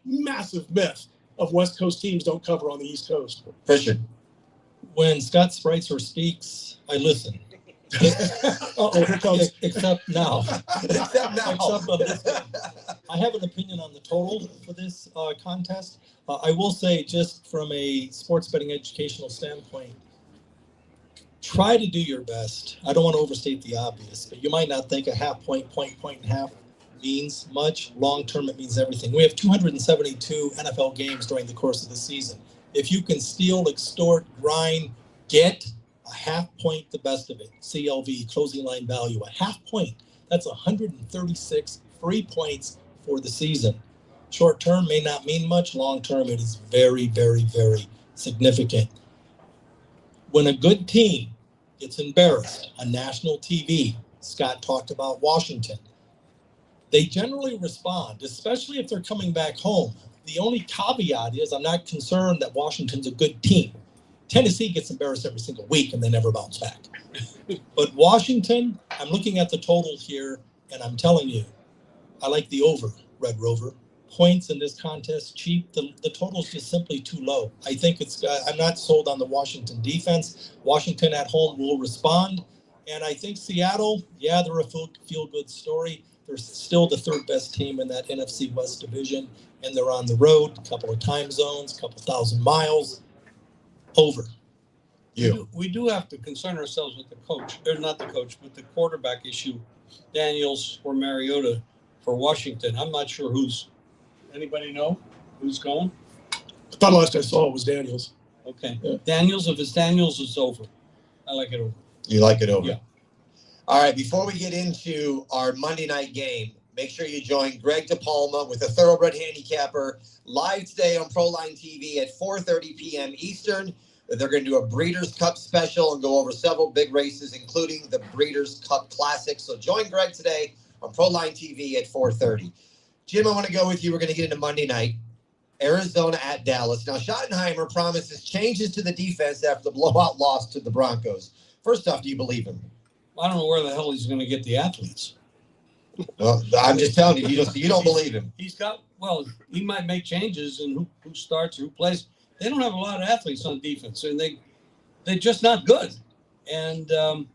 massive myth of West Coast teams don't cover on the East Coast. Pritchard. When Scott Spreitzer speaks, I listen. Here comes. Except now. Except now. Except on this game. I have an opinion on the total for this contest. I will say, just from a sports betting educational standpoint, try to do your best. I don't want to overstate the obvious, but you might not think a half point and a half means much. Long term, it means everything. We have 272 NFL games during the course of the season. If you can steal, extort, grind, get a half point, the best of it. CLV, closing line value, a half point. That's 136 free points for the season. Short term may not mean much. Long term, it is very, very, very significant. When a good team gets embarrassed on national TV, Scott talked about Washington, they generally respond, especially if they're coming back home. The only caveat is I'm not concerned that Washington's a good team. Tennessee gets embarrassed every single week and they never bounce back. But Washington, I'm looking at the total here, and I'm telling you, I like the over, Red Rover. Points in this contest, cheap. The total is just simply too low. I think I'm not sold on the Washington defense. Washington at home will respond. And I think Seattle, they're a feel-good story. They're still the third best team in that NFC West division, and they're on the road, a couple of time zones, a couple thousand miles. Over. We do have to concern ourselves with the coach, or not the coach, but the quarterback issue, Daniels or Mariota for Washington. I'm not sure anybody know who's going? I thought last I saw it was Daniels. Okay. Yeah. Daniels, if it's Daniels, it's over. I like it over. You like it over? Yeah. All right, before we get into our Monday night game, make sure you join Greg DePalma with a Thoroughbred Handicapper live today on Proline TV at 4:30 p.m. Eastern. They're going to do a Breeders' Cup special and go over several big races, including the Breeders' Cup Classic. So join Greg today on Proline TV at 4:30. Jim, I want to go with you. We're going to get into Monday night. Arizona at Dallas. Now, Schottenheimer promises changes to the defense after the blowout loss to the Broncos. First off, do you believe him? I don't know where the hell he's going to get the athletes. Well, I'm just telling you, you don't believe him. He's got, well, he might make changes in who starts, who plays. They don't have a lot of athletes on defense, and they're just not good. And well,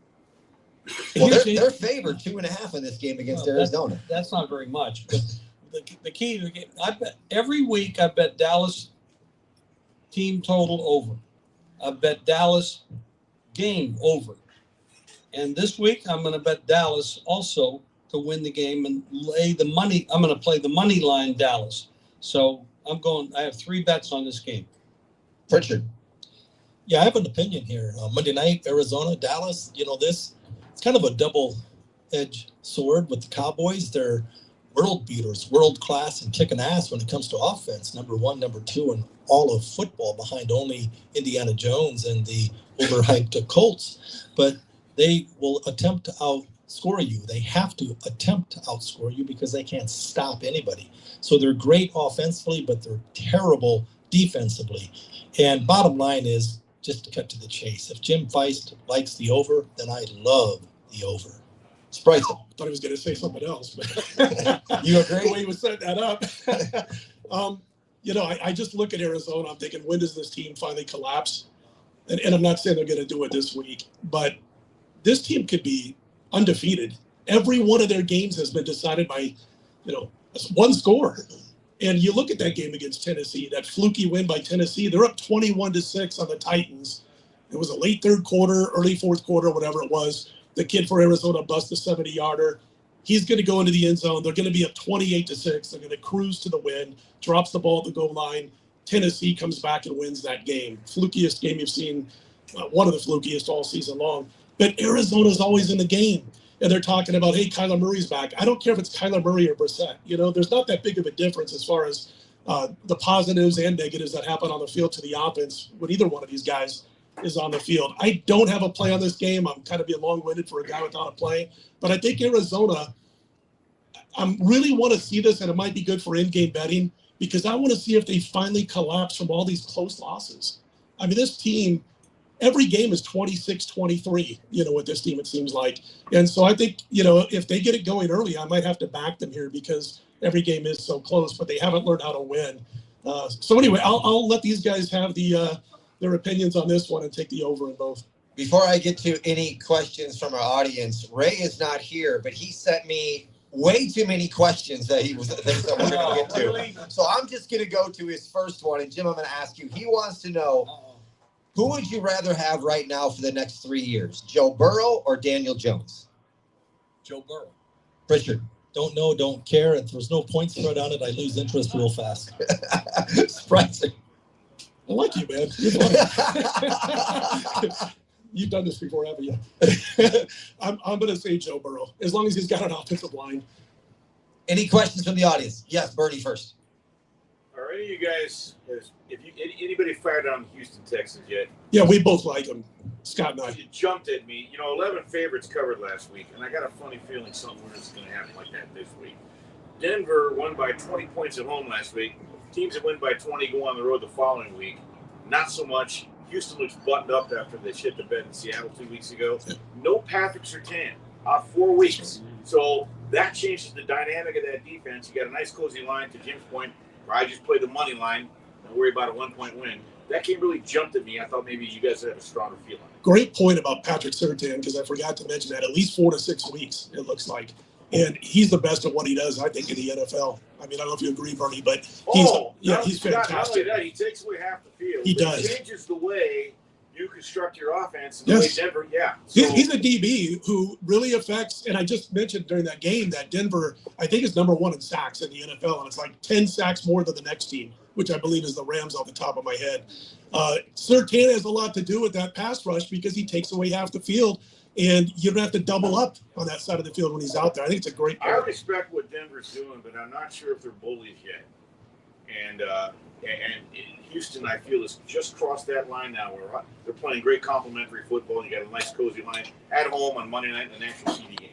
they're favored 2.5 in this game against Arizona. That's not very much. But the key to the game, I bet every week I bet Dallas team total over. I bet Dallas game over. And this week I'm going to bet Dallas also to win the game and lay the money. I'm going to play the money line Dallas. So I have 3 bets on this game. Pritchard. Yeah, I have an opinion here. Monday night, Arizona, Dallas, it's kind of a double-edged sword with the Cowboys. They're world beaters, world class, and kicking ass when it comes to offense. Number 1, number 2 in all of football, behind only Indiana Jones and the overhyped Colts. But they will attempt to outscore you. They have to attempt to outscore you because they can't stop anybody. So they're great offensively, but they're terrible defensively. And bottom line is, just to cut to the chase, if Jim Feist likes the over, then I love the over. Spreitzer. I thought he was going to say something else. But You agree? The way he was setting that up. I just look at Arizona. I'm thinking, when does this team finally collapse? And I'm not saying they're going to do it this week, but this team could be undefeated. Every one of their games has been decided by, one score. And you look at that game against Tennessee, that fluky win by Tennessee. They're up 21-6 on the Titans. It was a late third quarter, early fourth quarter, whatever it was. The kid for Arizona busts a 70-yarder. He's going to go into the end zone. They're going to be up 28-6. They're going to cruise to the win, drops the ball at the goal line. Tennessee comes back and wins that game. Flukiest game you've seen, one of the flukiest all season long. But Arizona's always in the game. And they're talking about, hey, Kyler Murray's back. I don't care if it's Kyler Murray or Brissett. There's not that big of a difference as far as the positives and negatives that happen on the field to the offense when either one of these guys is on the field. I don't have a play on this game. I'm kind of being long-winded for a guy without a play. But I think Arizona, I really want to see this, and it might be good for in-game betting, because I want to see if they finally collapse from all these close losses. I mean, this team, every game is 26-23, with this team, it seems like. And so I think, if they get it going early, I might have to back them here because every game is so close, but they haven't learned how to win. So anyway, I'll let these guys have their opinions on this one and take the over in both. Before I get to any questions from our audience, Ray is not here, but he sent me way too many questions that we're going to get to. Really? So I'm just going to go to his first one. And Jim, I'm going to ask you, he wants to know, who would you rather have right now for the next 3 years, Joe Burrow or Daniel Jones? Joe Burrow. Pritchard. Don't know, don't care. If there's no point spread on it, I lose interest real fast. Spreitzer. I like you, man. You're funny. You've done this before, haven't you? I'm going to say Joe Burrow, as long as he's got an offensive line. Any questions from the audience? Yes, Bernie first. Are any of you guys, anybody fired on Houston Texans yet? Yeah, we both like him, Scott and I. You jumped at me. 11 favorites covered last week, and I got a funny feeling something is going to happen like that this week. Denver won by 20 points at home last week. Teams that win by 20 go on the road the following week. Not so much. Houston looks buttoned up after they shit the bed in Seattle 2 weeks ago. No Patrick Surtain out 4 weeks. So that changes the dynamic of that defense. You got a nice cozy line, to Jim's point, where I just play the money line and worry about a 1-point win. That game really jumped at me. I thought maybe you guys would have a stronger feel on it. Great point about Patrick Surtain, because I forgot to mention that. At least 4 to 6 weeks, it looks like. And he's the best at what he does, I think, in the NFL. I mean, I don't know if you agree, Bernie, but he's fantastic. Not only that, he takes away half the field. He does. He changes the way you construct your offense. And Yes. the way Denver, So, he's a DB who really affects, and I just mentioned during that game that Denver, I think, is number 1 in sacks in the NFL, and it's like 10 sacks more than the next team, which I believe is the Rams off the top of my head. Surtain has a lot to do with that pass rush because he takes away half the field, and you don't have to double up on that side of the field when he's out there. I think it's a great I point. respect what Denver's doing, but I'm not sure if they're bullies yet. and Houston, I feel, has just crossed that line now where they're playing great complementary football. You got a nice cozy line at home on Monday night in the national TV game.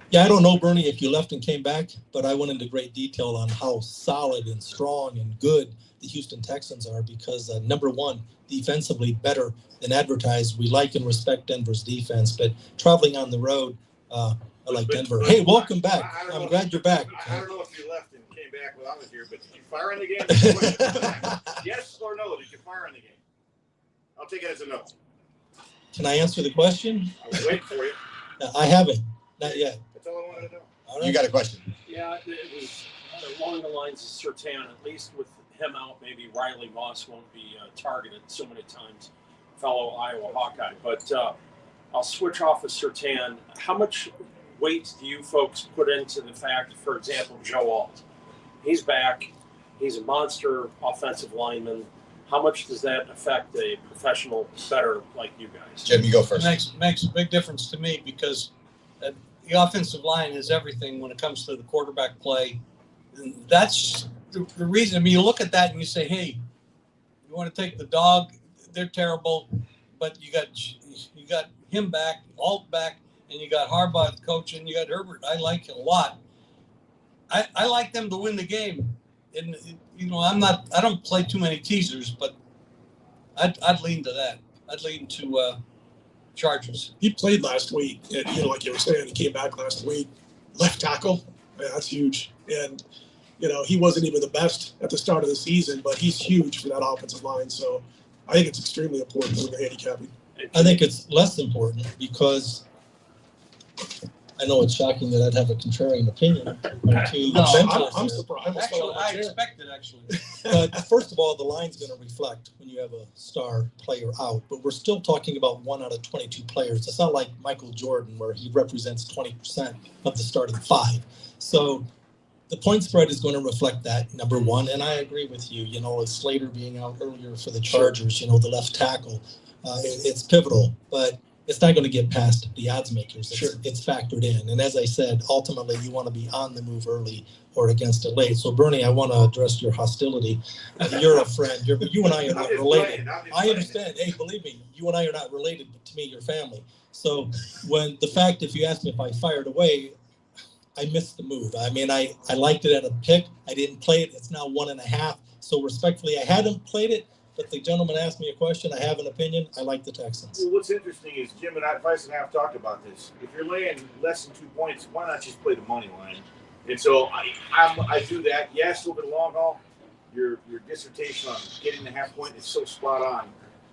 Yeah, I don't know, Bernie, if you left and came back, but I went into great detail on how solid and strong and good the Houston Texans are because, number one, defensively better than advertised. We like and respect Denver's defense, but traveling on the road, I like Denver. Hey, welcome back. I'm glad you're back. I don't know if you left and came back while I was here, but did you fire in the game? Yes or no? Did you fire in the game? I'll take it as a no. Can I answer the question? I was waiting for you. I haven't. Not yet. That's all I wanted to know. All right. You got a question? Yeah, it was along the lines of Surtain. At least with him out, maybe Riley Moss won't be targeted so many times, fellow Iowa Hawkeye. But I'll switch off of Surtain. How much weight do you folks put into the fact, for example, Joe Alt? He's back. He's a monster offensive lineman. How much does that affect a professional better like you guys? Jim, you go first. Makes a big difference to me because the offensive line is everything when it comes to the quarterback play. And that's the reason. I mean, you look at that and you say, hey, you want to take the dog? They're terrible, but you got him back, Alt back, and you got Harbaugh coach, and you got Herbert. I like it a lot. I like them to win the game. And I don't play too many teasers, but I'd lean to that. I'd lean to Chargers. He played last week, and like you were saying, he came back last week. Left tackle, man, that's huge. And he wasn't even the best at the start of the season, but he's huge for that offensive line. So I think it's extremely important for the handicapping. I think it's less important because I know it's shocking that I'd have a contrarian opinion. I'm surprised. I expected, actually. But first of all, the line's going to reflect when you have a star player out. But we're still talking about 1 out of 22 players. It's not like Michael Jordan where he represents 20% of the starting 5. So the point spread is going to reflect that, number one. And I agree with you. Slater being out earlier for the Chargers, the left tackle, it's pivotal. But it's not going to get past the odds makers. It's factored in. And as I said, ultimately, you want to be on the move early or against it late. So, Bernie, I want to address your hostility. You're a friend. You and I are not related. I understand. Hey, believe me, you and I are not related, but to me, you're family. So if you asked me if I fired away, I missed the move. I mean, I liked it at a pick. I didn't play it. It's now 1.5. So respectfully, I hadn't played it. But the gentleman asked me a question. I have an opinion. I like the Texans. Well, what's interesting is Jim and Feist and I have talked about this. If you're laying less than 2 points, why not just play the money line? And so I do that. Yes, over the long haul, your dissertation on getting the half point is so spot on.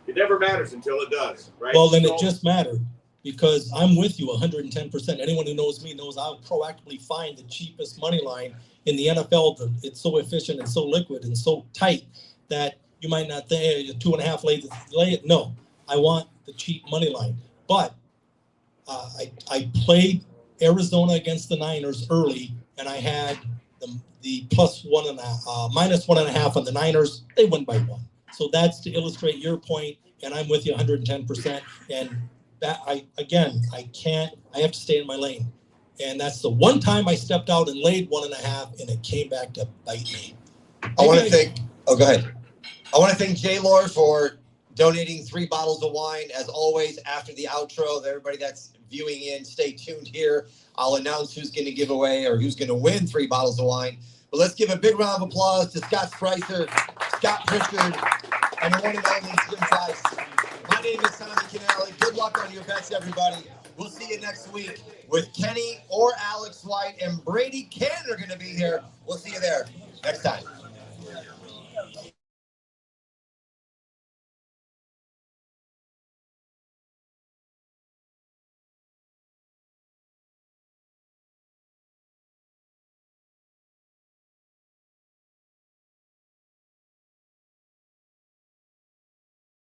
It never matters until it does, right? Well, then it just mattered because I'm with you 110%. Anyone who knows me knows I'll proactively find the cheapest money line in the NFL. It's so efficient and so liquid and so tight that you might not think 2.5 lay it. No, I want the cheap money line. But I played Arizona against the Niners early, and I had the minus 1.5 on the Niners. They won by 1. So that's to illustrate your point, and I'm with you 110%. And that I have to stay in my lane. And that's the one time I stepped out and laid 1.5, and it came back to bite me. Go ahead. I want to thank J-Lore for donating 3 bottles of wine. As always, after the outro, everybody that's viewing in, stay tuned here. I'll announce who's going to give away or who's going to win 3 bottles of wine. But let's give a big round of applause to Scott Spreitzer, Scott Pritchard, and the one and only Jim Feist. My name is Tommy Canale. Good luck on your bets, everybody. We'll see you next week with Kenny or Alex White, and Brady Cannon are going to be here. We'll see you there next time.